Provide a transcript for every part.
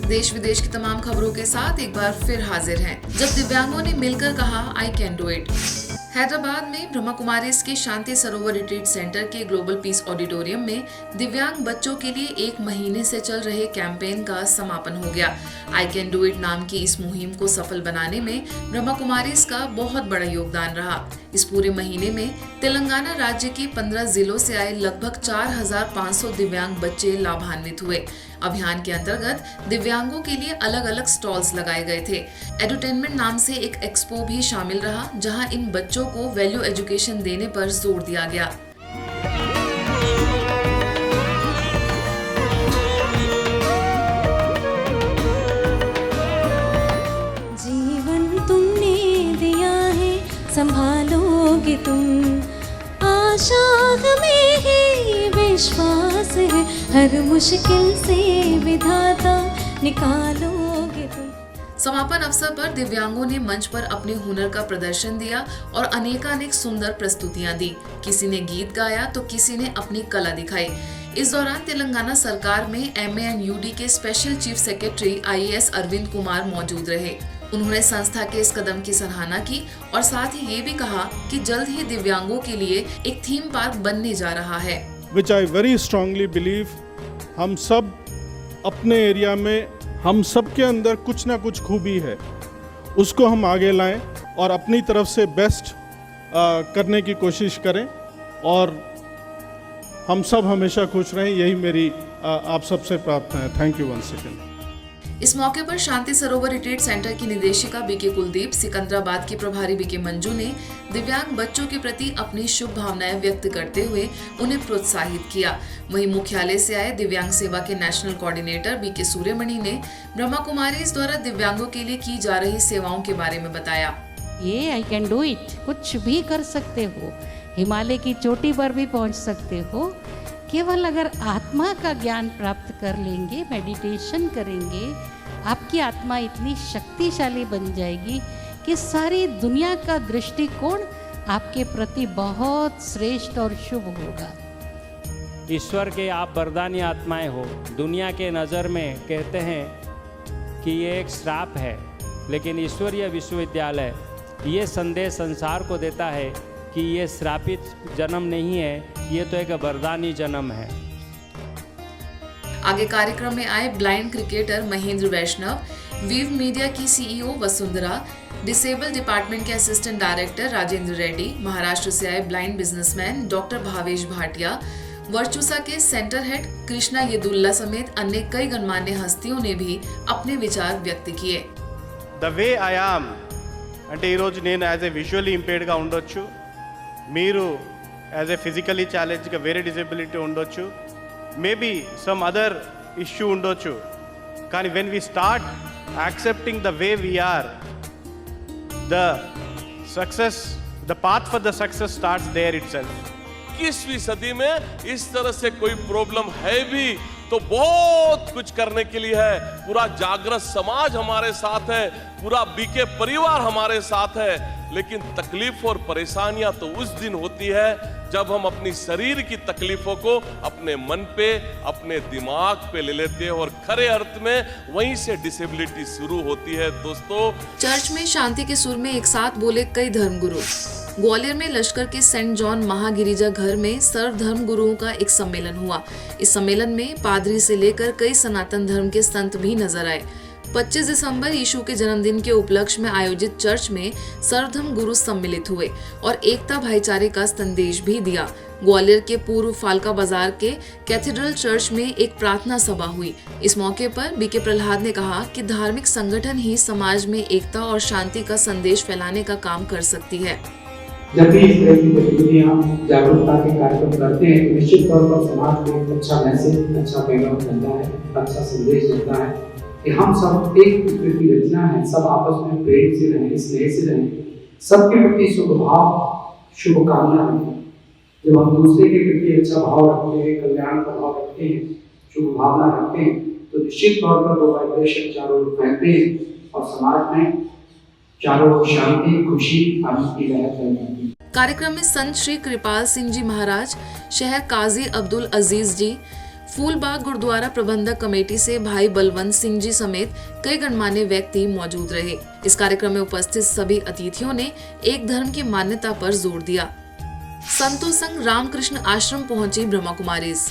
देश विदेश की तमाम खबरों के साथ एक बार फिर हाजिर हैं, जब दिव्यांगों ने मिलकर कहा I can do it. Hyderabad में ब्रह्मा कुमारीज के शांति सरोवर रिट्रीट सेंटर के ग्लोबल पीस ऑडिटोरियम में दिव्यांग बच्चों के लिए 1 महीने से चल रहे कैंपेन का समापन हो गया। आई कैन डू इट नाम की इस मुहिम को सफल बनाने में ब्रह्मा कुमारीज का बहुत बड़ा योगदान रहा। इस पूरे महीने में तेलंगाना राज्य के 15 जिलों से आए लगभग 4,500 दिव्यांग बच्चे लाभान्वित हुए। अभियान के अंतर्गत दिव्यांगों के लिए अलग अलग स्टॉल्स लगाए गए थे। एडुटेनमेंट नाम से एक एक्सपो भी शामिल रहा, जहां इन बच्चों को वैल्यू एजुकेशन देने पर जोर दिया गया। जीवन तुमने दिया है, संभालोगे तुम, आशा हमें है, विश्वास है, हर मुश्किल से विधाता निकालोगे तुम। समापन अवसर पर दिव्यांगों ने मंच पर अपने हुनर का प्रदर्शन दिया और अनेकानेक सुंदर प्रस्तुतियां दी। किसी ने गीत गाया तो किसी ने अपनी कला दिखाई। इस दौरान तेलंगाना सरकार में MANUD के special chief secretary IAS Arvind Kumar मौजूद रहे। उन्होंने संस्था के इस कदम की सराहना की और साथ ही ये भी कहा कि जल्द ही दिव्यांगों के लिए एक थीम पार्क बनने जा रहा है। Which I very strongly believe, हम सब अपने एरिया में, हम सब के अंदर कुछ ना कुछ खूबी है, उसको हम आगे लाएं और अपनी तरफ से बेस्ट करने की कोशिश करें और हम सब हमेशा खुश रहें, यही मेरी आप सबसे प्रार्थना है। Thank you once again. इस मौके पर शांति सरोवर रिट्रीट सेंटर की निदेशिका BK कुलदीप, सिकंदराबाद की प्रभारी BK मंजू ने दिव्यांग बच्चों के प्रति अपनी शुभ भावनाएं व्यक्त करते हुए उन्हें प्रोत्साहित किया। वहीं मुख्यालय से आए दिव्यांग सेवा के नेशनल कोऑर्डिनेटर BK सूर्यमणि ने ब्रह्मा कुमारीज द्वारा दिव्यांगों के लिए की जा रही सेवाओं के बारे में बताया। ये आई कैन डू इट, कुछ भी कर सकते हो, हिमालय की चोटी पर भी पहुंच सकते हो। केवल अगर आत्मा का ज्ञान प्राप्त कर लेंगे, मेडिटेशन करेंगे, आपकी आत्मा इतनी शक्तिशाली बन जाएगी कि सारी दुनिया का दृष्टिकोण आपके प्रति बहुत श्रेष्ठ और शुभ होगा। ईश्वर के आप वरदानी आत्माएं हो। दुनिया के नज़र में कहते हैं कि ये एक श्राप है, लेकिन ईश्वरीय विश्वविद्यालय ये संदेश संसार को देता है कि ये श्रापित जन्म नहीं है, ये तो एक वरदानी जन्म है। आगे कार्यक्रम में आए blind cricketer Mahendra Vaishnav, weave media की CEO वसुंधरा, डिसेबल डिपार्टमेंट के असिस्टेंट डायरेक्टर राजेंद्र रेड्डी, महाराष्ट्र से आए blind businessman doctor Bhavesh Bhatia, Virtusa के सेंटर हेड कृष्णा येदुल्ला समेत अन्य कई गणमान्य हस्तियों ने भी अपने विचार व्यक्त किए। द वे आई एम అంటే ఈరోజు నేను యాజ్ ఏ విజువల్లీ ఇంపేర్డ్గా ఉండొచ్చు, మీరు యాజ్ ఏ ఫిజికలీ ఛాలెంజ్గా వేరే డిజబిలిటీ ఉండొచ్చు, మేబీ సమ్ అదర్ ఇష్యూ ఉండొచ్చు. కానీ when we start accepting the way we are, the success, the path for the success starts there itself. 21वीं सदी में इस तरह से कोई प्रॉब्लम है भी तो बहुत कुछ करने के लिए है। पूरा जागृत समाज हमारे साथ है, पूरा BK परिवार हमारे साथ है, लेकिन तकलीफ और परेशानियां तो उस दिन होती है जब हम अपनी शरीर की तकलीफों को अपने मन पे, अपने दिमाग पे ले लेते हैं और खरे अर्थ में वहीं से डिसेबिलिटी शुरू होती है। दोस्तों, चर्च में शांति के सुर में एक साथ बोले कई धर्मगुरु। ग्वालियर में लश्कर के सेंट जॉन महागिरिजा घर में सर्व धर्म गुरुओं का एक सम्मेलन हुआ। इस सम्मेलन में पादरी से लेकर कई सनातन धर्म के संत भी नजर आए। 25 दिसंबर यीशु के जन्मदिन के उपलक्ष्य में आयोजित चर्च में सर्वधर्म गुरु सम्मिलित हुए और एकता भाईचारे का संदेश भी दिया। ग्वालियर के पूर्व फालका बाजार के कैथेड्रल चर्च में एक प्रार्थना सभा हुई। इस मौके पर BK प्रहलाद ने कहा कि धार्मिक संगठन ही समाज में एकता और शांति का संदेश फैलाने का काम कर सकती है। जब भी इस तरह की गतिविधियां जागरूकता के कार्यक्रम करते हैं तो निश्चित तौर पर समाज में एक अच्छा मैसेज, अच्छा पैगाम मिलता है, अच्छा संदेश मिलता है कि हम सब एक दूसरे की रचना है, सब आपस में प्रेम से रहें, स्नेह से रहें, सबके प्रति शुभ भाव, शुभकामना रखें। जब हम दूसरे के प्रति अच्छा भाव रखते हैं, कल्याण का भाव रखते हैं, शुभ भावना रखते हैं, तो निश्चित तौर पर वो वाइब्रेशन चारों ओर फैलते हैं और समाज में चारों ओर शांति, खुशी, आनंद की लहर फैल जाती है। कार्यक्रम में संत श्री कृपाल सिंह जी महाराज, शहर काजी अब्दुल अजीज जी, फूलबाग गुरुद्वारा प्रबंधक कमेटी से भाई बलवंत सिंह जी समेत कई गणमान्य व्यक्ति मौजूद रहे। इस कार्यक्रम में उपस्थित सभी अतिथियों ने एक धर्म की मान्यता पर जोर दिया। संतों संग रामकृष्ण आश्रम पहुंची ब्रह्मा कुमारीज।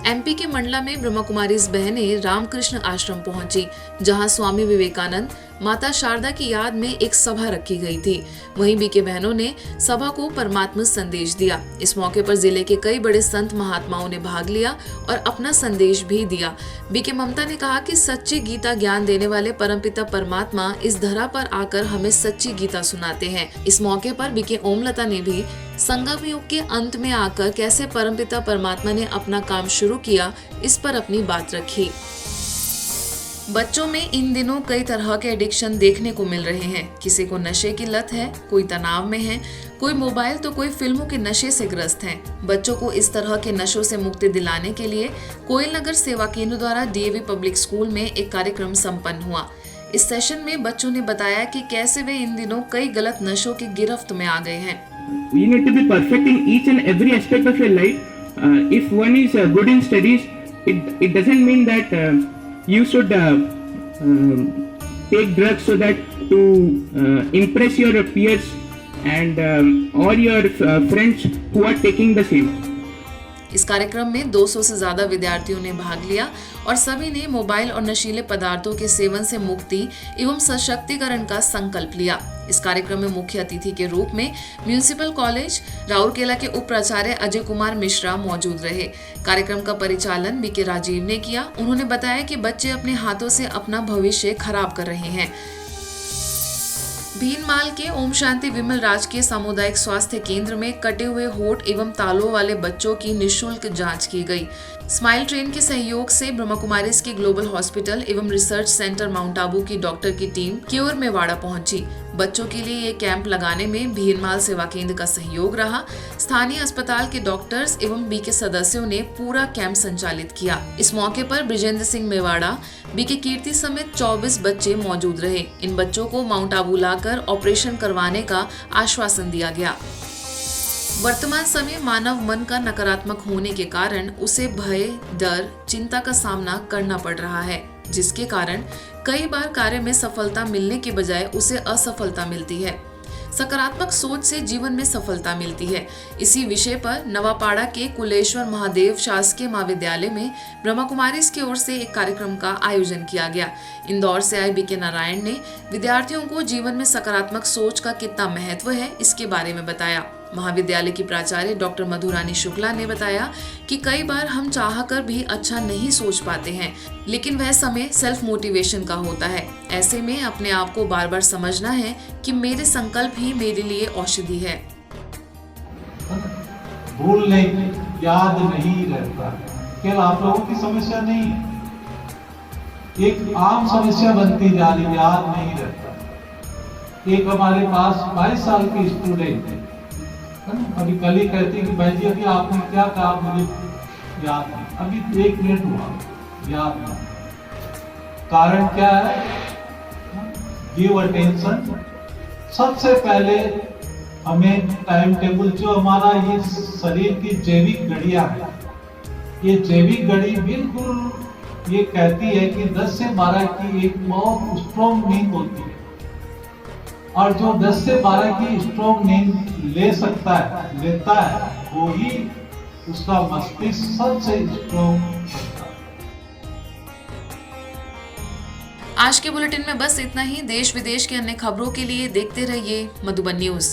एमपी के मंडला में ब्रह्मा कुमारीज बहनें रामकृष्ण आश्रम पहुंची, जहां स्वामी विवेकानंद, माता शारदा की याद में एक सभा रखी गई थी। वहीं बीके बहनों ने सभा को परमात्मा संदेश दिया। इस मौके पर जिले के कई बड़े संत महात्माओं ने भाग लिया और अपना संदेश भी दिया। बीके ममता ने कहा कि सच्ची गीता ज्ञान देने वाले परमपिता परमात्मा इस धरा पर आकर हमें सच्ची गीता सुनाते हैं। इस मौके पर बीके ओमलता ने भी संगम युग के अंत में आकर कैसे परमपिता परमात्मा ने अपना काम शुरू किया, इस पर अपनी बात रखी। बच्चों में इन दिनों कई तरह के एडिक्शन देखने को मिल रहे हैं। किसी को नशे की लत है, कोई तनाव में है, कोई मोबाइल तो कोई फिल्मों के नशे से ग्रस्त हैं। बच्चों को इस तरह के नशों से मुक्ति दिलाने के लिए कोयल नगर सेवा केंद्र द्वारा डीएवी पब्लिक स्कूल में एक कार्यक्रम संपन्न हुआ। इस सेशन में बच्चों ने बताया कि कैसे वे इन दिनों कई गलत नशों की गिरफ्त में आ गए हैं। You need to be perfect in each and every aspect of your life. If one is good in studies, it doesn't mean that you should take drugs so that to impress your peers and or your friends who are taking the same. इस कार्यक्रम में 200 से ज्यादा विद्यार्थियों ने भाग लिया और सभी ने मोबाइल और नशीले पदार्थों के सेवन से मुक्ति एवं सशक्तिकरण का संकल्प लिया। इस कार्यक्रम में मुख्य अतिथि के रूप में म्युनिसिपल कॉलेज राउरकेला के उप प्राचार्य अजय कुमार मिश्रा मौजूद रहे। कार्यक्रम का परिचालन बीके राजीव ने किया। उन्होंने बताया कि बच्चे अपने हाथों से अपना भविष्य खराब कर रहे हैं। भीनमाल के ओम शांति विमल राजकीय सामुदायिक स्वास्थ्य केंद्र में कटे हुए होठ एवं तालुओं वाले बच्चों की निःशुल्क जांच की गई। स्माइल ट्रेन के सहयोग से ब्रह्मा कुमारीज के ग्लोबल हॉस्पिटल एवं रिसर्च सेंटर माउंट आबू की डॉक्टर की टीम क्योर मेवाड़ा पहुंची। बच्चों के लिए ये कैंप लगाने में भीनमाल सेवा केंद्र का सहयोग रहा। स्थानीय अस्पताल के डॉक्टर्स एवं बीके सदस्यों ने पूरा कैंप संचालित किया। इस मौके पर ब्रिजेंद्र सिंह मेवाड़ा, बीके कीर्ति समेत 24 बच्चे मौजूद रहे। इन बच्चों को माउंट आबू लाकर ऑपरेशन करवाने का आश्वासन दिया गया। वर्तमान समय मानव मन का नकारात्मक होने के कारण उसे भय, डर, चिंता का सामना करना पड़ रहा है, जिसके कारण कई बार कार्य में सफलता मिलने के बजाय उसे असफलता मिलती है। सकारात्मक सोच से जीवन में सफलता मिलती है। इसी विषय पर नवापाड़ा के कुलेश्वर महादेव शासकीय महाविद्यालय में ब्रह्मा कुमारीज की ओर से एक कार्यक्रम का आयोजन किया गया। इंदौर से आए बीके नारायण ने विद्यार्थियों को जीवन में सकारात्मक सोच का कितना महत्व है, इसके बारे में बताया। महाविद्यालय की प्राचार्य डॉक्टर मधुरानी शुक्ला ने बताया कि कई बार हम चाहकर भी अच्छा नहीं सोच पाते हैं, लेकिन वह समय सेल्फ मोटिवेशन का होता है। ऐसे में अपने आप को बार बार समझना है कि मेरे संकल्प ही मेरे लिए औषधि है। भूलने याद नहीं रहता, केवल आप लोगों की समस्या नहीं है, एक आम समस्या बनती जा रही, याद नहीं रहता। एक हमारे पास 22 साल की स्टूडेंट है, अभी कल ही कहती कि भाई जी अभी आपने क्या कहा मुझे याद नहीं, अभी 1 मिनट हुआ याद नहीं। कारण क्या है? Give attention. सबसे पहले हमें टाइम टेबल, जो हमारा ये शरीर की जैविक घड़ियां है, ये जैविक घड़ी बिल्कुल ये कहती है कि 10 से 12 की एक बहुत स्ट्रॉन्ग नींद होती है, और जो 10 से 12 की स्ट्रॉन्ग नींद ले सकता है, लेता है, वो ही उसका मस्तिष्क सबसे स्ट्रॉन्ग होता है। आज के बुलेटिन में बस इतना ही। देश विदेश के अन्य खबरों के लिए देखते रहिए मधुबन न्यूज।